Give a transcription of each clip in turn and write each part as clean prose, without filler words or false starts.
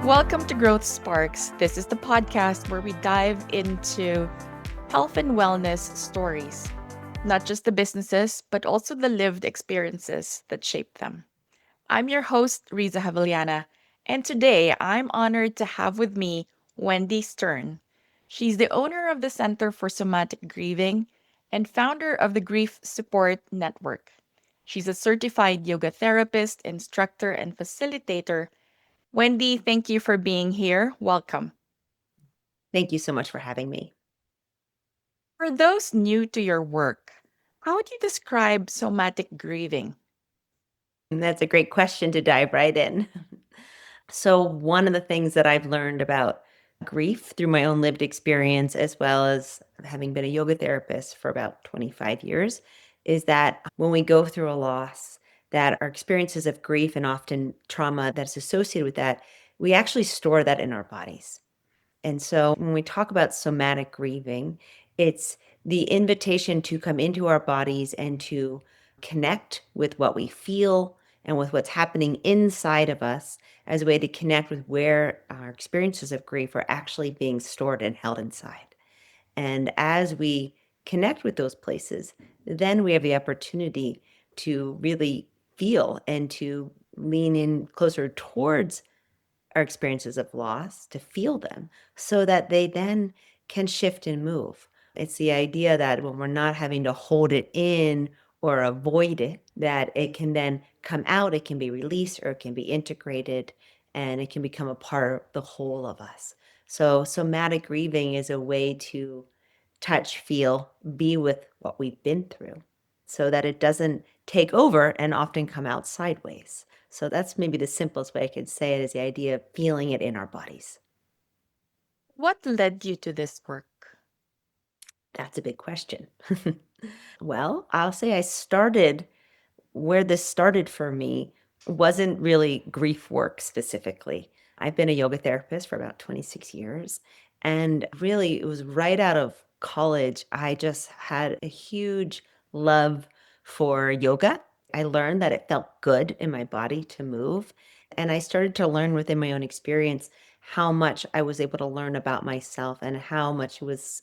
Welcome to Growth Sparks. This is the podcast where we dive into health and wellness stories, not just the businesses, but also the lived experiences that shape them. I'm your host, Riza Javellana, and today I'm honored to have with me Wendy Stern. She's the owner of the Center for Somatic Grieving and founder of the Grief Support Network. She's a certified yoga therapist, instructor, and facilitator. Wendy, thank you for being here. Welcome. Thank you so much for having me. For those new to your work, how would you describe somatic grieving? And that's a great question to dive right in. So, one of the things that I've learned about grief through my own lived experience, as well as having been a yoga therapist for about 25 years, is that when we go through a loss, that our experiences of grief and often trauma that's associated with that, we actually store that in our bodies. And so when we talk about somatic grieving, it's the invitation to come into our bodies and to connect with what we feel and with what's happening inside of us as a way to connect with where our experiences of grief are actually being stored and held inside. And as we connect with those places, then we have the opportunity to really feel and to lean in closer towards our experiences of loss, to feel them so that they then can shift and move. It's the idea that when we're not having to hold it in or avoid it, that it can then come out, it can be released, or it can be integrated, and it can become a part of the whole of us. So, somatic grieving is a way to touch, feel, be with what we've been through so that it doesn't take over and often come out sideways. So that's maybe the simplest way I could say it is the idea of feeling it in our bodies. What led you to this work? That's a big question. Well, I'll say I started where this started for me wasn't really grief work specifically. I've been a yoga therapist for about 26 years. And really, it was right out of college. I just had a huge love for yoga. I learned that it felt good in my body to move. And I started to learn within my own experience how much I was able to learn about myself and how much it was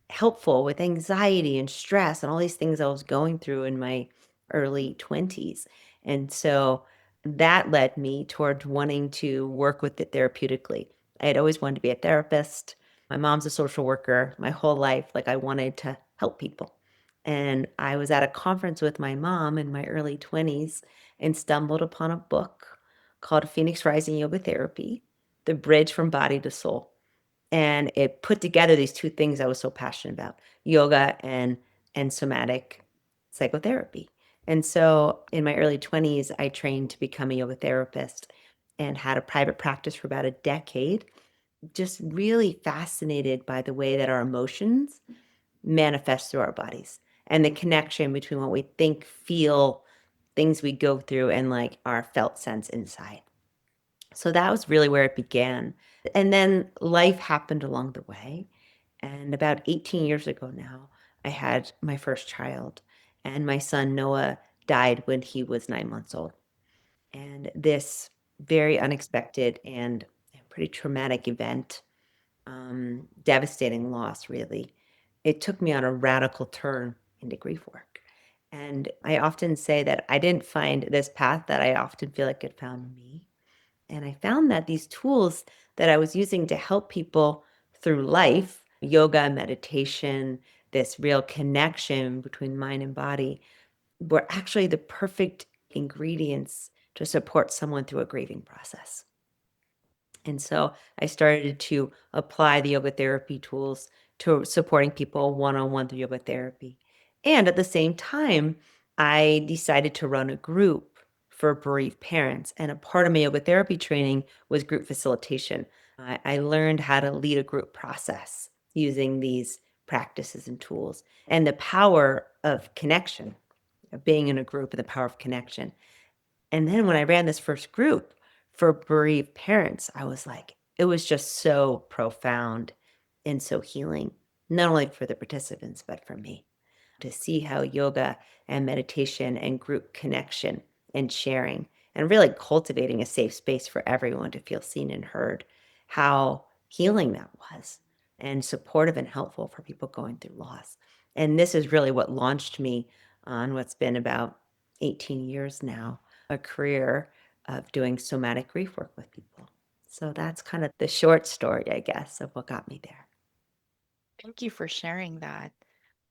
helpful with anxiety and stress and all these things I was going through in my early 20s. And so that led me towards wanting to work with it therapeutically. I had always wanted to be a therapist. My mom's a social worker. My whole life, like I wanted to help people. And I was at a conference with my mom in my early 20s and stumbled upon a book called Phoenix Rising Yoga Therapy, The Bridge from Body to Soul, and it put together these two things I was so passionate about, yoga and somatic psychotherapy. And so in my early 20s, I trained to become a yoga therapist and had a private practice for about a decade, just really fascinated by the way that our emotions manifest through our bodies and the connection between what we think, feel, things we go through, and like our felt sense inside. So that was really where it began. And then life happened along the way. And about 18 years ago now, I had my first child, and my son Noah died when he was 9 months old. And this very unexpected and pretty traumatic event, devastating loss, really, it took me on a radical turn into grief work. And I often say that I didn't find this path that I often feel like it found me. And I found that these tools that I was using to help people through life, yoga, meditation, this real connection between mind and body, were actually the perfect ingredients to support someone through a grieving process. And so I started to apply the yoga therapy tools to supporting people one on one through yoga therapy. And at the same time, I decided to run a group for bereaved parents. And a part of my yoga therapy training was group facilitation. I learned how to lead a group process using these practices and tools and the power of connection, of being in a group and the power of connection. And then when I ran this first group for bereaved parents, I was like, it was just so profound and so healing, not only for the participants, but for me to see how yoga and meditation and group connection and sharing and really cultivating a safe space for everyone to feel seen and heard, how healing that was and supportive and helpful for people going through loss. And this is really what launched me on what's been about 18 years now, a career of doing somatic grief work with people. So that's kind of the short story, I guess, of what got me there. Thank you for sharing that.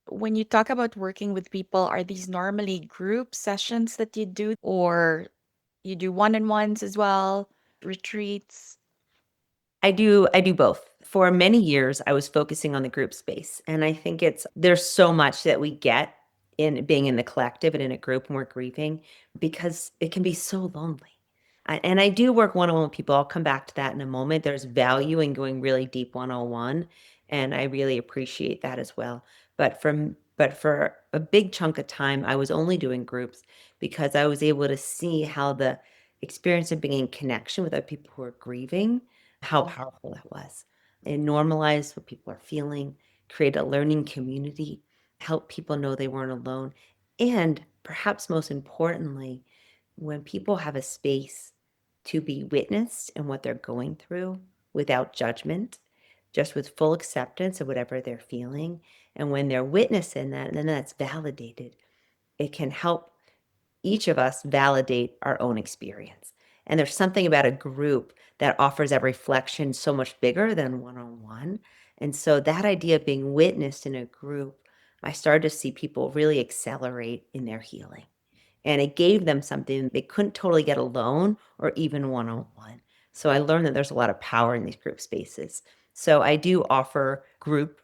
When you talk about working with people, are these normally group sessions that you do, or you do one-on-ones as well, retreats? I do both. For many years, I was focusing on the group space, and I think there's so much that we get in being in the collective and in a group when we're grieving because it can be so lonely. And I do work one-on-one with people. I'll come back to that in a moment. There's value in going really deep one-on-one, and I really appreciate that as well. But for a big chunk of time, I was only doing groups because I was able to see how the experience of being in connection with other people who are grieving, how powerful that was. It normalized what people are feeling, create a learning community, help people know they weren't alone, and perhaps most importantly, when people have a space to be witnessed in what they're going through without judgment, just with full acceptance of whatever they're feeling, and when they're witness in that, and then that's validated, it can help each of us validate our own experience. And there's something about a group that offers that reflection so much bigger than one on one. And so that idea of being witnessed in a group, I started to see people really accelerate in their healing. And it gave them something they couldn't totally get alone or even one on one. So I learned that there's a lot of power in these group spaces. So I do offer group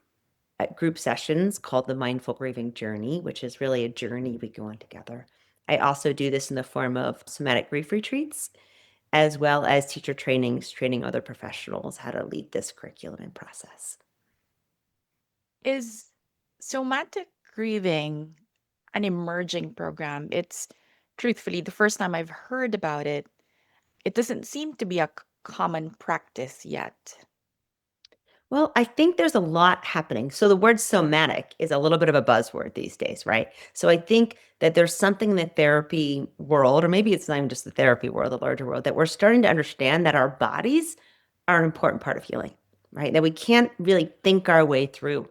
sessions called the Mindful Grieving Journey, which is really a journey we go on together. I also do this in the form of somatic grief retreats, as well as teacher trainings, training other professionals how to lead this curriculum and process. Is somatic grieving an emerging program? It's truthfully the first time I've heard about it. It doesn't seem to be a common practice yet. Well, I think there's a lot happening. So the word somatic is a little bit of a buzzword these days, right? So I think that there's something in the therapy world, or maybe it's not even just the therapy world, the larger world, that we're starting to understand that our bodies are an important part of healing, right? That we can't really think our way through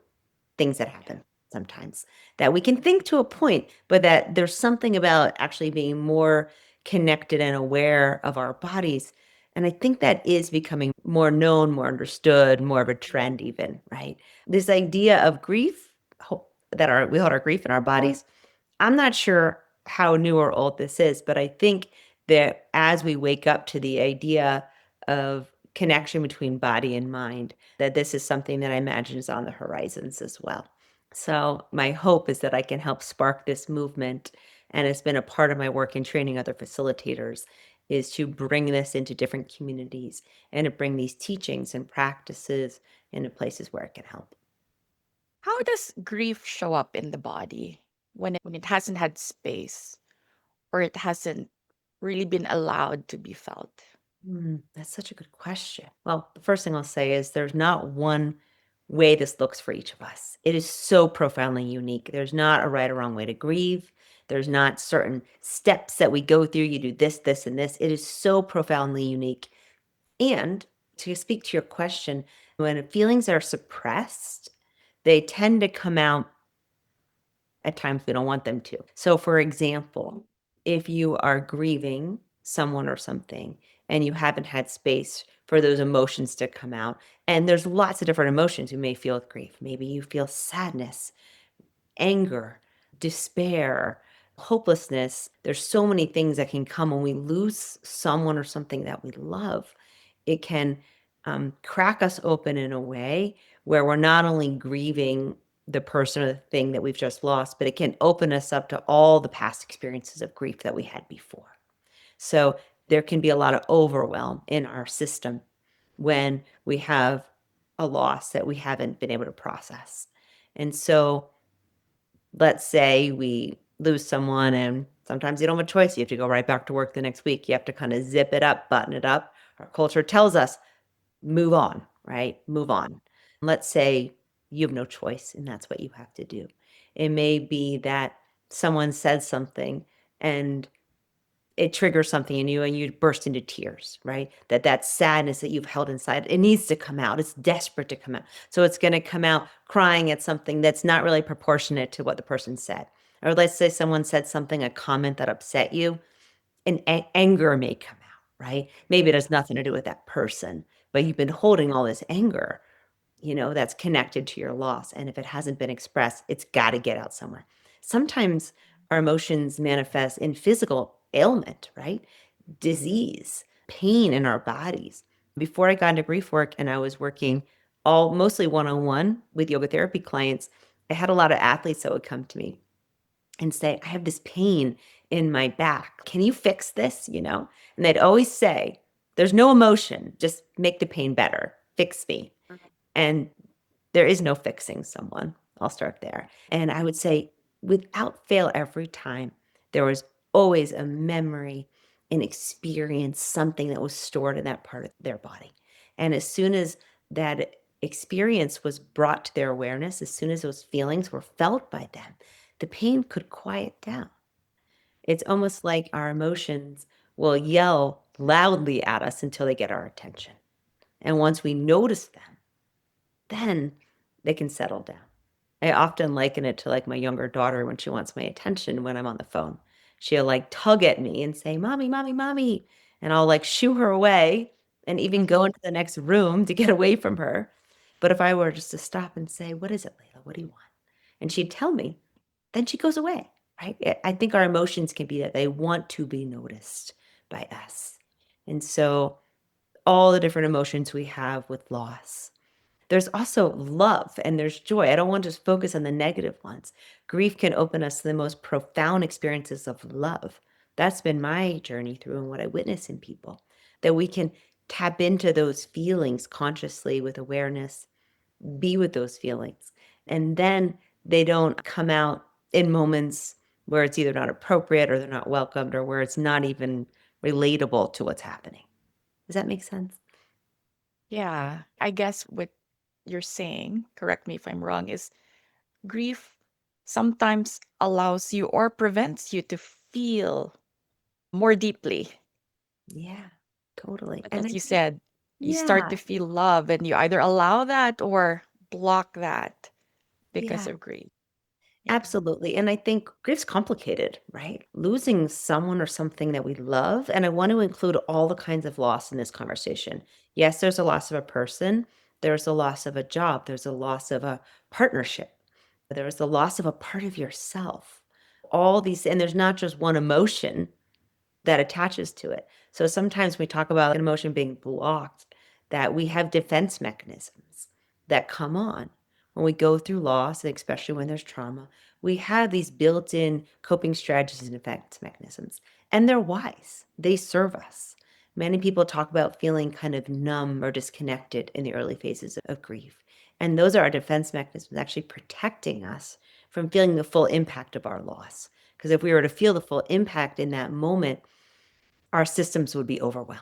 things that happen sometimes. That we can think to a point, but that there's something about actually being more connected and aware of our bodies. And I think that is becoming more known, more understood, more of a trend even, right? This idea of grief, we hold our grief in our bodies. I'm not sure how new or old this is, but I think that as we wake up to the idea of connection between body and mind, that this is something that I imagine is on the horizons as well. So my hope is that I can help spark this movement, and it's been a part of my work in training other facilitators, is to bring this into different communities and to bring these teachings and practices into places where it can help. How does grief show up in the body when it hasn't had space or it hasn't really been allowed to be felt? That's such a good question. Well, the first thing I'll say is there's not one way this looks for each of us. It is so profoundly unique. There's not a right or wrong way to grieve. There's not certain steps that we go through. You do this, this, and this. It is so profoundly unique. And to speak to your question, when feelings are suppressed, they tend to come out at times we don't want them to. So, for example, if you are grieving someone or something and you haven't had space for those emotions to come out, and there's lots of different emotions you may feel with grief. Maybe you feel sadness, anger, despair, hopelessness. There's so many things that can come when we lose someone or something that we love. It can crack us open in a way where we're not only grieving the person or the thing that we've just lost, but it can open us up to all the past experiences of grief that we had before. So there can be a lot of overwhelm in our system when we have a loss that we haven't been able to process. And so let's say we lose someone and sometimes you don't have a choice. You have to go right back to work the next week. You have to kind of zip it up, button it up. Our culture tells us move on, right? Move on. Let's say you have no choice and that's what you have to do. It may be that someone said something and it triggers something in you and you burst into tears, right? That sadness that you've held inside, it needs to come out. It's desperate to come out. So it's going to come out crying at something that's not really proportionate to what the person said. Or let's say someone said something, a comment that upset you, and anger may come out, right? Maybe it has nothing to do with that person, but you've been holding all this anger, that's connected to your loss. And if it hasn't been expressed, it's got to get out somewhere. Sometimes our emotions manifest in physical ailment, right? Disease, pain in our bodies. Before I got into grief work and I was working all mostly one-on-one with yoga therapy clients, I had a lot of athletes that would come to me and say, I have this pain in my back. Can you fix this? And they'd always say, there's no emotion, just make the pain better. Fix me. And there is no fixing someone. I'll start there. And I would say, without fail, every time, there was always a memory, an experience, something that was stored in that part of their body. And as soon as that experience was brought to their awareness, as soon as those feelings were felt by them, the pain could quiet down. It's almost like our emotions will yell loudly at us until they get our attention. And once we notice them, then they can settle down. I often liken it to like my younger daughter when she wants my attention when I'm on the phone. She'll like tug at me and say, Mommy, Mommy, Mommy. And I'll like shoo her away and even go into the next room to get away from her. But if I were just to stop and say, What is it, Layla? What do you want? And she'd tell me, then she goes away, right? I think our emotions can be that they want to be noticed by us. And so all the different emotions we have with loss. There's also love and there's joy. I don't want to just focus on the negative ones. Grief can open us to the most profound experiences of love. That's been my journey through and what I witness in people, that we can tap into those feelings consciously with awareness, be with those feelings. And then they don't come out in moments where it's either not appropriate or they're not welcomed or where it's not even relatable to what's happening. Does that make sense? Yeah. I guess what you're saying, correct me if I'm wrong, is grief sometimes allows you or prevents you to feel more deeply. Yeah, totally. Like And as I you think, said, you start yeah, to feel love and you either allow that or block that because yeah, of grief. Yeah. absolutely. And I think grief's complicated, right? Losing someone or something that we love. And I want to include all the kinds of loss in this conversation. Yes, there's a loss of a person, there's a loss of a job, there's a loss of a partnership, there's the loss of a part of yourself. All these, and there's not just one emotion that attaches to it. So sometimes we talk about an emotion being blocked, that we have defense mechanisms that come on when we go through loss, and especially when there's trauma. We have these built in coping strategies and defense mechanisms, and they're wise. They serve us. Many people talk about feeling kind of numb or disconnected in the early phases of grief. And those are our defense mechanisms actually protecting us from feeling the full impact of our loss. Because if we were to feel the full impact in that moment, our systems would be overwhelmed.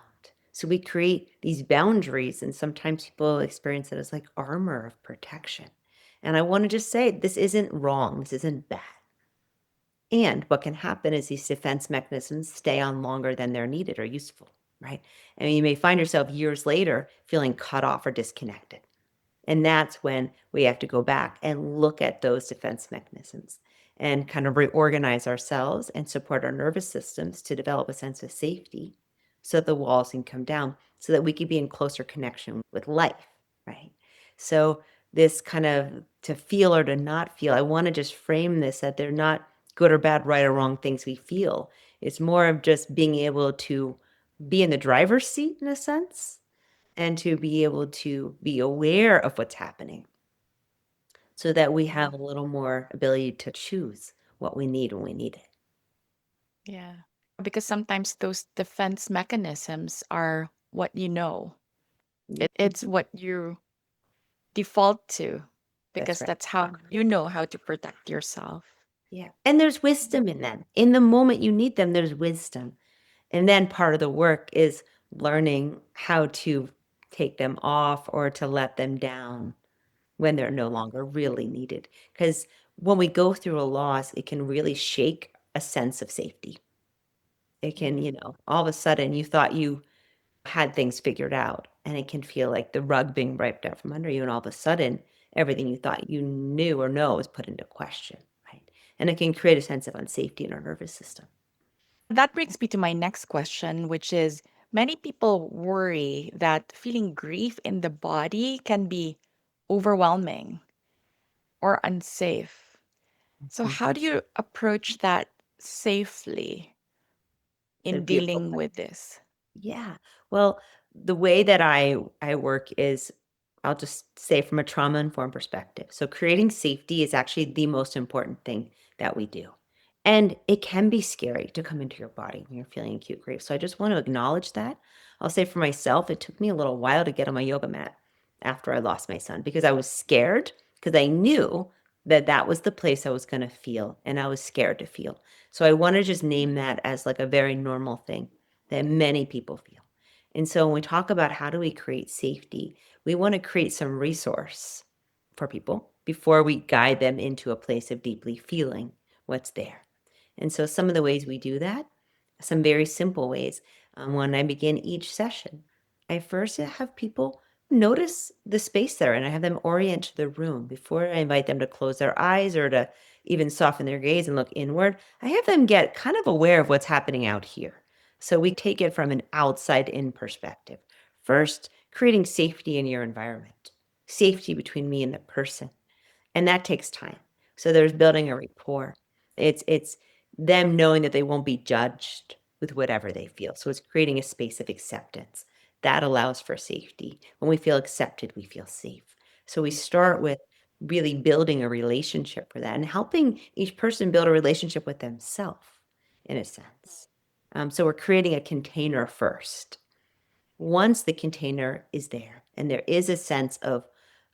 So we create these boundaries, and sometimes people experience it as like armor of protection. And I want to just say this isn't wrong, this isn't bad. And what can happen is these defense mechanisms stay on longer than they're needed or useful, right? And you may find yourself years later feeling cut off or disconnected. And that's when we have to go back and look at those defense mechanisms and kind of reorganize ourselves and support our nervous systems to develop a sense of safety so that the walls can come down so that we can be in closer connection with life, right? So, this kind of to feel or to not feel, I want to just frame this that they're not good or bad, right or wrong things we feel. It's more of just being able to be in the driver's seat in a sense and to be able to be aware of what's happening so that we Yeah. have a little more ability to choose what we need when we need it. Yeah. Because sometimes those defense mechanisms are what you know. It's Mhm. what you default to That's because right. that's how you know how to protect yourself. Yeah. And there's wisdom in them. In the moment you need them, there's wisdom. And then part of the work is learning how to take them off or to let them down when they're no longer really needed. Because when we go through a loss, it can really shake a sense of safety. It can, Mhm. all of a sudden you thought you had things figured out, and it can feel like the rug being wiped out from under you, and all of a sudden everything you thought you knew or know is put into question, right? And it can create a sense of unsafety in our nervous system. That brings me to my next question, which is many people worry that feeling grief in the body can be overwhelming or unsafe. So, Mhm. how do you approach that safely It's a in beautiful dealing with question. this? Yeah. Well, the way that I work is, I'll just say, from a trauma informed perspective. So creating safety is actually the most important thing that we do. And it can be scary to come into your body when you're feeling acute grief. So I just want to acknowledge that. I'll say for myself, it took me a little while to get on my yoga mat after I lost my son because I was scared, because I knew that that was the place I was going to feel, and I was scared to feel. So I want to just name that as like a very normal thing that many people feel. And so when we talk about how do we create safety, we want to create some resource for people before we guide them into a place of deeply feeling what's there. And so some of the ways we do that, some very simple ways. When I begin each session, I first have people notice the space there, and I have them orient to the room before I invite them to close their eyes or to even soften their gaze and look inward. I have them get kind of aware of what's happening out here. So we take it from an outside in perspective. First, creating safety in your environment, safety between me and the person. And that takes time. So there's building a rapport. It's them knowing that they won't be judged with whatever they feel. So it's creating a space of acceptance. That allows for safety. When we feel accepted, we feel safe. So we start with really building a relationship for that and helping each person build a relationship with themselves in a sense. So we're creating a container first. Once the container is there and there is a sense of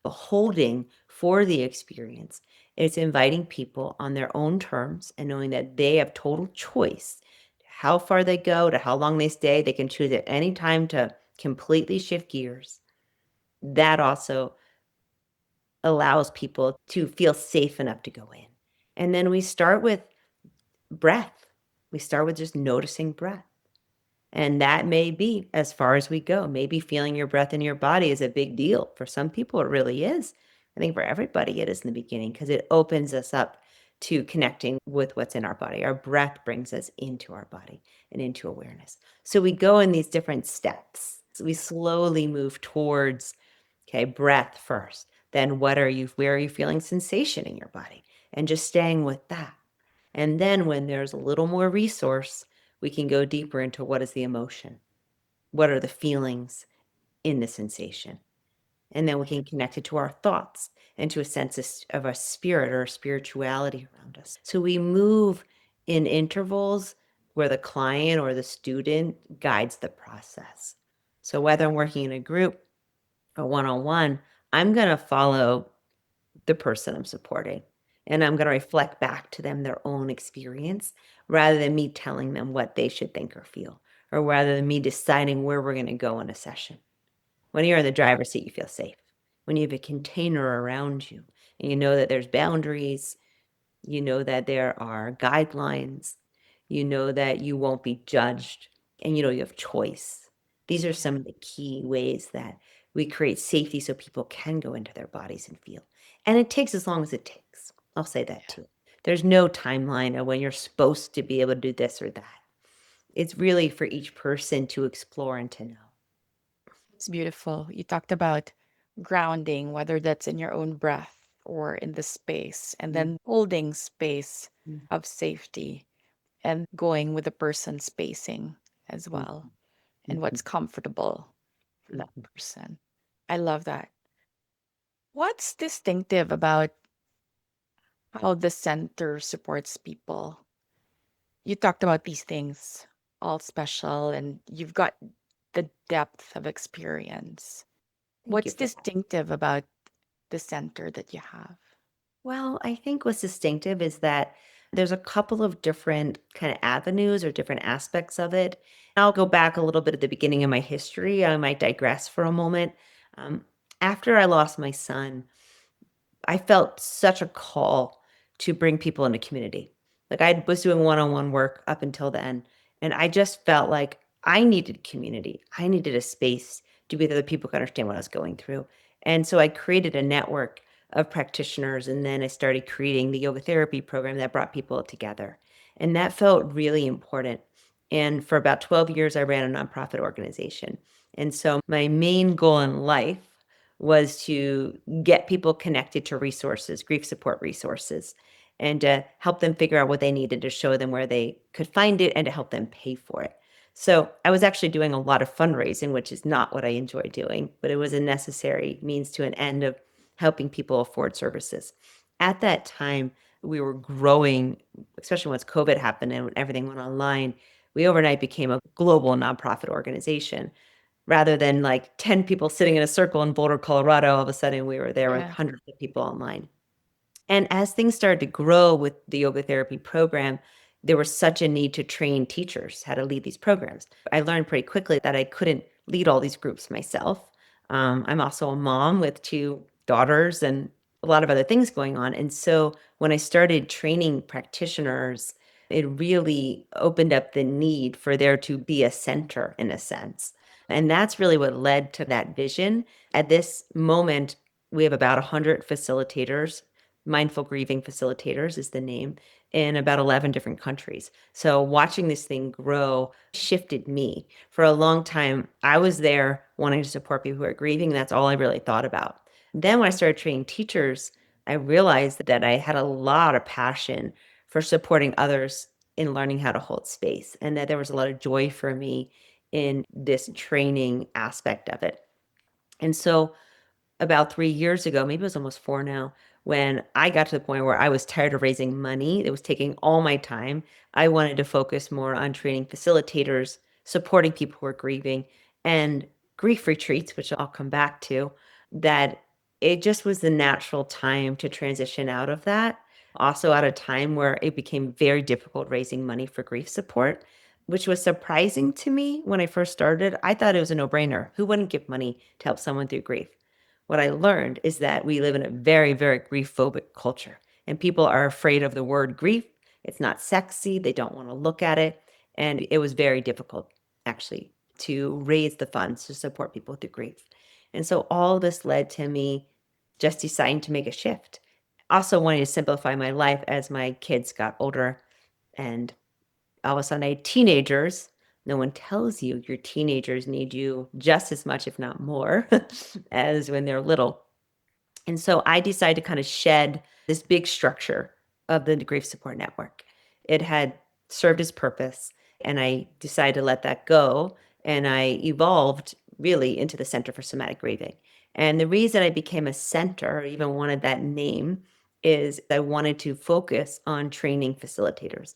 a holding for the experience, it's inviting people on their own terms and knowing that they have total choice how far they go, to how long they stay. They can choose at any time to completely shift gears. That also allows people to feel safe enough to go in. And then we start with breath. We start with just noticing breath. And that may be as far as we go. Maybe feeling your breath in your body is a big deal. For some people, it really is. I think for everybody, it is in the beginning because it opens us up to connecting with what's in our body. Our breath brings us into our body and into awareness. So we go in these different steps. So we slowly move towards, okay, breath first. Then where are you feeling sensation in your body? And just staying with that. And then when there's a little more resource, we can go deeper into what is the emotion? What are the feelings in the sensation? And then we can connect it to our thoughts and to a sense of a spirit or a spirituality around us. So we move in intervals where the client or the student guides the process. So whether I'm working in a group or one on one, I'm going to follow the person I'm supporting. And I'm going to reflect back to them their own experience rather than me telling them what they should think or feel, or rather than me deciding where we're going to go in a session. When you're in the driver's seat, you feel safe. When you have a container around you and you know that there's boundaries, you know that there are guidelines, you know that you won't be judged, and you know you have choice. These are some of the key ways that we create safety so people can go into their bodies and feel. And it takes as long as it takes. I'll say that too. There's no timeline of when you're supposed to be able to do this or that. It's really for each person to explore and to know. It's beautiful. You talked about grounding, whether that's in your own breath or in the space, and Mhm, then holding space mhm, of safety and going with the person spacing as mhm, well and mhm, what's comfortable for that mhm. person. I love that. What's distinctive about how the center supports people? You talked about these things, all special, and you've got the depth of experience. Thank you What's for that. distinctive about the center that you have? Well, I think what's distinctive is that there's a couple of different kind of avenues or different aspects of it. I'll go back a little bit at the beginning of my history. I might digress for a moment. Um, After I lost my son, I felt such a call to bring people into community. Like I was doing one-on-one work up until then, And I just felt like I needed community. I needed a space to be there that people could understand what I was going through. And so I created a network of practitioners. And then I started creating the yoga therapy program that brought people together. And that felt really important. And for about 12 years, I ran a nonprofit organization. And so my main goal in life was to get people connected to resources, grief support resources, and to help them figure out what they needed, to show them where they could find it, and to help them pay for it. So I was actually doing a lot of fundraising, which is not what I enjoy doing, but it was a necessary means to an end of helping people afford services. At that time, we were growing, especially once COVID happened and everything went online. We overnight became a global nonprofit organization. Rather than like 10 people sitting in a circle in Boulder, Colorado, all of a sudden we were there with Yeah. hundreds of people online. And as things started to grow with the yoga therapy program, there was such a need to train teachers how to lead these programs. I learned pretty quickly that I couldn't lead all these groups myself. I'm also a mom with two daughters and a lot of other things going on. And so when I started training practitioners, it really opened up the need for there to be a center in a sense. And that's really what led to that vision. At this moment, we have about 100 facilitators. Mindful Grieving Facilitators is the name, in about 11 different countries. So watching this thing grow shifted me. For a long time, I was there wanting to support people who are grieving. That's all I really thought about. Then when I started training teachers, I realized that I had a lot of passion for supporting others in learning how to hold space, and that there was a lot of joy for me in this training aspect of it. And so about 3 years ago, maybe it was almost four now, when I got to the point where I was tired of raising money. It was taking all my time. I wanted to focus more on training facilitators, supporting people who are grieving, and grief retreats, which I'll come back to, that it just was the natural time to transition out of that. Also, at a time where it became very difficult raising money for grief support, which was surprising to me when I first started. I thought it was a no brainer. Who wouldn't give money to help someone through grief? What I learned is that we live in a very, very grief phobic culture, and people are afraid of the word grief. It's not sexy. They don't want to look at it. And it was very difficult, actually, to raise the funds to support people through grief. And so all this led to me just deciding to make a shift. Also, wanting to simplify my life as my kids got older, and all of a sudden I had teenagers. No one tells you your teenagers need you just as much, if not more, as when they're little. And so I decided to kind of shed this big structure of the grief support network. It had served its purpose, and I decided to let that go. And I evolved really into the Center for Somatic Grieving. And the reason I became a center, or even wanted that name, is I wanted to focus on training facilitators.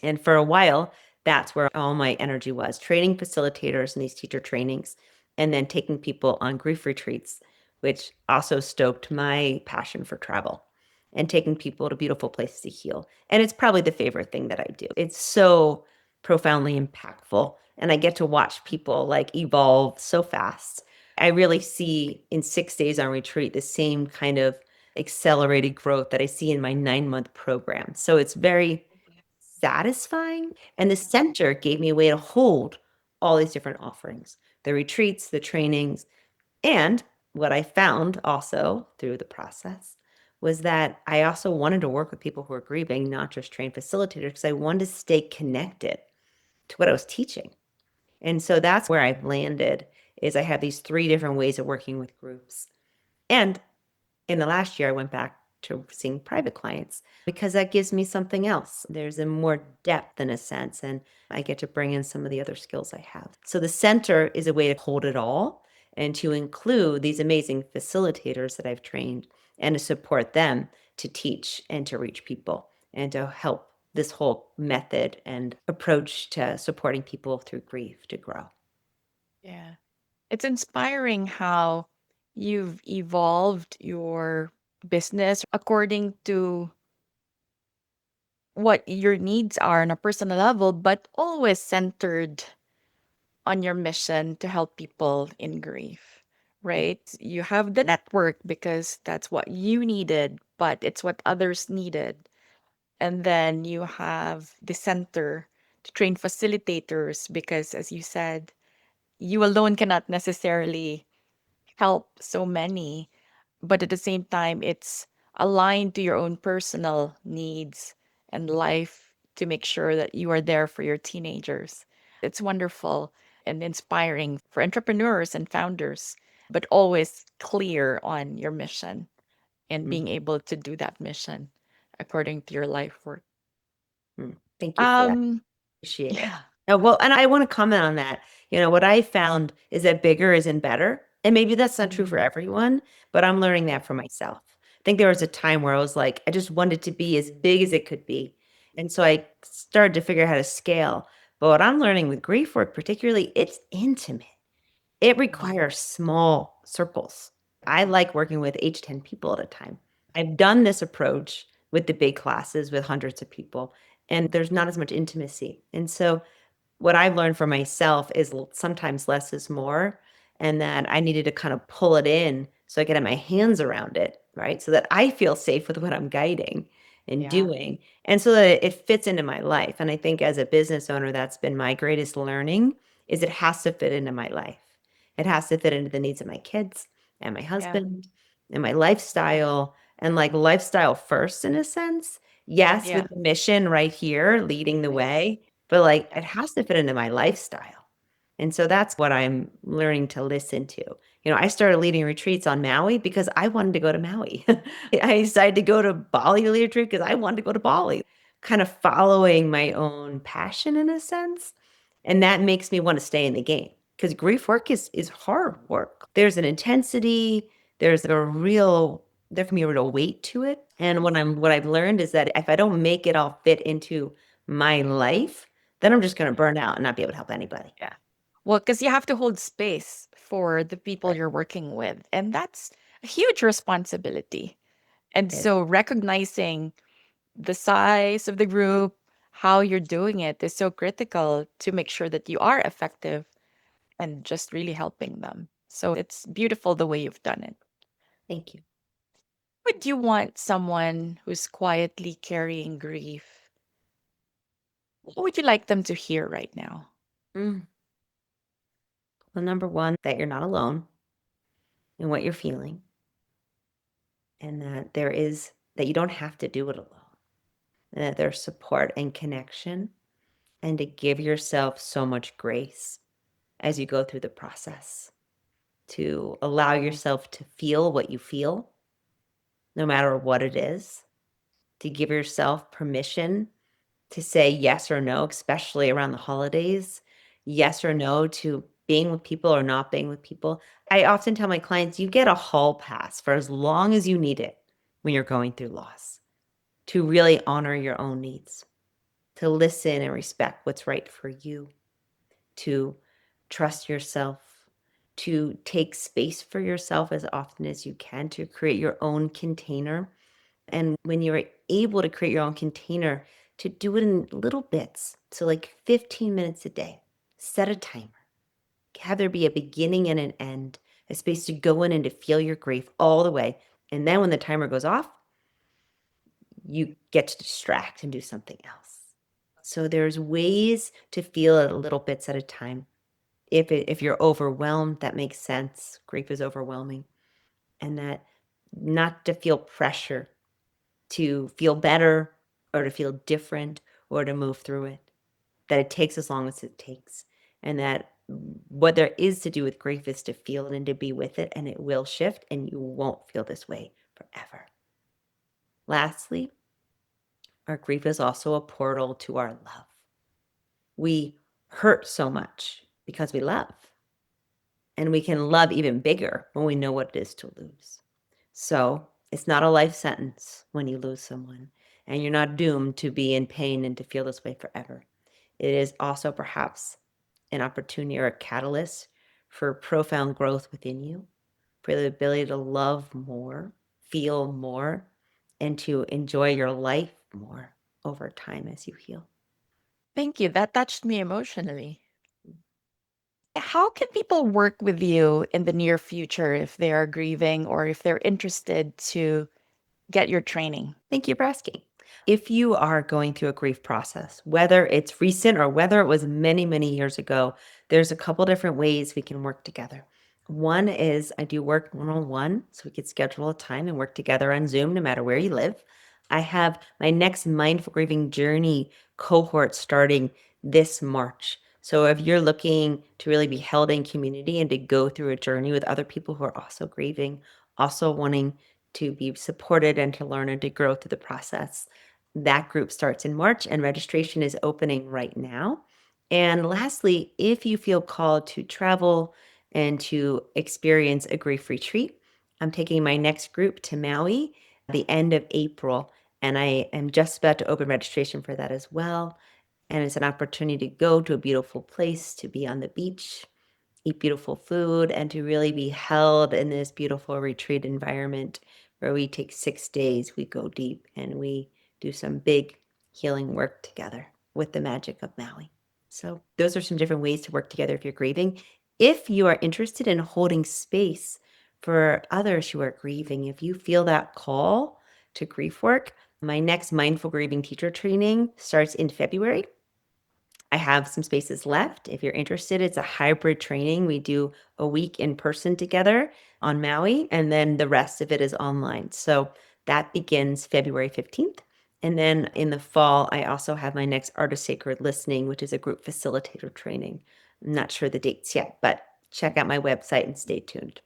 And for a while, that's where all my energy was, training facilitators in these teacher trainings, and then taking people on grief retreats, which also stoked my passion for travel and taking people to beautiful places to heal. And it's probably the favorite thing that I do. It's so profoundly impactful. And I get to watch people like evolve so fast. I really see in 6 days on retreat the same kind of accelerated growth that I see in my 9-month program. So it's very satisfying. And the center gave me a way to hold all these different offerings, the retreats, the trainings. And what I found also through the process was that I also wanted to work with people who are grieving, not just train facilitators, because I wanted to stay connected to what I was teaching. And so that's where I've landed is I have these three different ways of working with groups. And in the last year, I went back to seeing private clients because that gives me something else. There's a more depth in a sense, and I get to bring in some of the other skills I have. So the center is a way to hold it all and to include these amazing facilitators that I've trained and to support them to teach and to reach people and to help this whole method and approach to supporting people through grief to grow. Yeah. It's inspiring how you've evolved your business according to what your needs are on a personal level, but always centered on your mission to help people in grief, right? You have the network because that's what you needed, but it's what others needed. And then you have the center to train facilitators because, as you said, you alone cannot necessarily help so many, but at the same time, it's aligned to your own personal needs and life to make sure that you are there for your teenagers. It's wonderful and inspiring for entrepreneurs and founders, but always clear on your mission and Mm, being able to do that mission according to your life work. Thank you for that. Um, Appreciate it. yeah. Well, and I want to comment on that. What I found is that bigger isn't better. And maybe that's not true for Mm, everyone, but I'm learning yeah. that for myself. I think there was a time where I was like, I just wanted to be as big as it could be. And so I started to figure out how to scale. But what I'm learning with grief work, particularly, it's intimate. It Mm, requires small circles. I like working with 8 to 10 people at a time. I've done this approach with the big classes with hundreds of people, and there's not as much intimacy. And so what I've learned for myself is sometimes less is more, and that I needed to kind of pull it in so I could have my hands around it, right? So that I feel safe with what I'm guiding and yeah. doing, and so that it fits into my life. And I think as a business owner, that's been my greatest learning is it has to fit into my life. It has to fit into the needs of my kids and my Yeah. husband and my lifestyle and like lifestyle first in a sense. Yes, Yeah. with the mission right here leading the way, but, like, Yeah. it has to fit into my lifestyle, and so that's what I'm learning to listen to. I started leading retreats on Maui because I wanted to go to Maui. I decided to go to Bali to lead a retreat because I wanted to go to Bali, kind of following my own passion in a sense, and that makes me wanna stay in the game because grief work is hard work. There's an intensity, there's a real there can be a real weight to it, and what I've learned is that if I don't make it all fit into my life, then I'm just gonna burn out and not be able to help anybody. Yeah. Well, because you have to hold space for the people Right. you're working with, and that's a huge responsibility. And It so recognizing the size of the group, how you're doing it is so critical to make sure that you are effective and just really helping them. So it's beautiful the way you've done it. Thank you. Would you want someone who's quietly carrying grief? What would you like them to hear right now? Mm. Well, number 1, that you're not alone in what you're feeling, and that you don't have to do it alone, and that there's support and connection, and to give yourself so much grace as you go through the process, to allow yourself to feel what you feel, no matter what it is, to give yourself permission to say yes or no, especially around the holidays, yes or no to being with people or not being with people. I often tell my clients, you get a hall pass for as long as you need it when you're going through loss to really honor your own needs, to listen and respect what's right for you, to trust yourself, to take space for yourself as often as you can, to create your own container. And when you're able to create your own container, to do it in little bits. So, like 15 minutes a day, set a timer, have there be a beginning and an end, a space to go in and to feel your grief all the way. And then when the timer goes off, you get to distract and do something else. So, there's ways to feel it little bits at a time. If you're overwhelmed, that makes sense. Grief is overwhelming, and that not to feel pressure to feel better or to feel different or to move through it, that it takes as long as it takes. And that what there is to do with grief is to feel it and to be with it, and it will shift, and you won't feel this way forever. Lastly, our grief is also a portal to our love. We hurt so much because we love, and we can love even bigger when we know what it is to lose. So it's not a life sentence when you lose someone, and you're not doomed to be in pain and to feel this way forever. It is also perhaps an opportunity or a catalyst for profound growth within you, for the ability to love more, feel more, and to enjoy your life more over time as you heal. Thank you. That touched me emotionally. How can people work with you in the near future if they are grieving or if they're interested to get your training? Thank you for asking. If you are going through a grief process, whether it's recent or whether it was many, many years ago, there's a couple different ways we can work together. One is I do work one on one, so we could schedule a time and work together on Zoom no matter where you live. I have my next Mindful Grieving Journey cohort starting this March. So if you're looking to really be held in community and to go through a journey with other people who are also grieving, also wanting to be supported and to learn and to grow through the process, that group starts in March and registration is opening right now. And lastly, if you feel called to travel and to experience a grief retreat, I'm taking my next group to Maui at the end of April, and I am just about to open registration for that as well. And it's an opportunity to go to a beautiful place, to be on the beach, eat beautiful food, and to really be held in this beautiful retreat environment where we take 6 days, we go deep, and we do some big healing work together with the magic of Maui. So, those are some different ways to work together if you're grieving. If you are interested in holding space for others who are grieving, if you feel that call to grief work, my next Mindful Grieving teacher training starts in February. I have some spaces left. If you're interested, it's a hybrid training. We do a week in person together on Maui, and then the rest of it is online. So that begins February 15th. And then in the fall, I also have my next Art of Sacred Listening, which is a group facilitator training. I'm not sure the dates yet, but check out my website and stay tuned.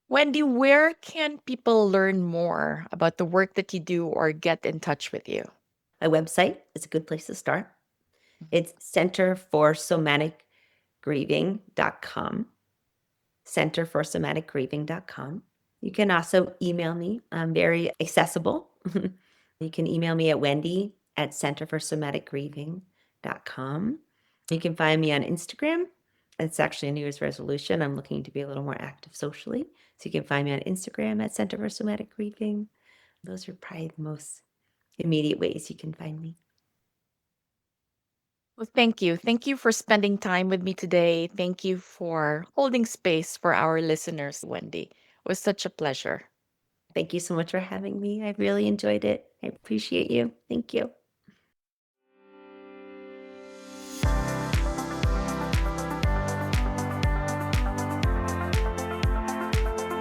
Wendy, where can people learn more about the work that you do or get in touch with you? My website is a good place to start. It's centerforsomaticgrieving.com. centerforsomaticgrieving.com. You can also email me. I'm very accessible. You can email me at wendy@centerforsomaticgrieving.com. You can find me on Instagram. It's actually a New Year's resolution. I'm looking to be a little more active socially. So you can find me on Instagram at Center for Somatic Grieving. Those are probably the most immediate ways you can find me. Well, thank you. Thank you for spending time with me today. Thank you for holding space for our listeners, Wendy. It was such a pleasure. Thank you so much for having me. I really enjoyed it. I appreciate you. Thank you.